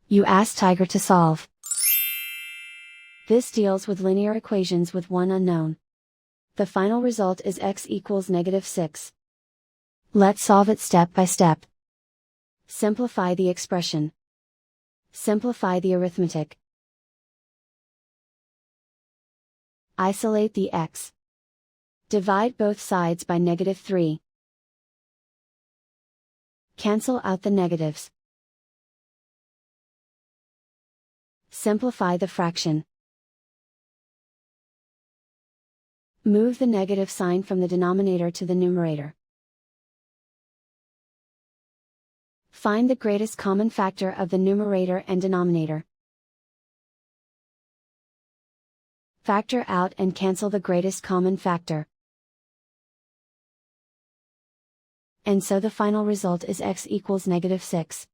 You ask Tiger to solve. This deals with linear equations with one unknown. The final result is x equals -6. Let's solve it step by step. Simplify the expression. Simplify the arithmetic. Isolate the x. Divide both sides by -3. Cancel out the negatives. Simplify the fraction. Move the negative sign from the denominator to the numerator. Find the greatest common factor of the numerator and denominator. Factor out and cancel the greatest common factor. And so the final result is x equals -6.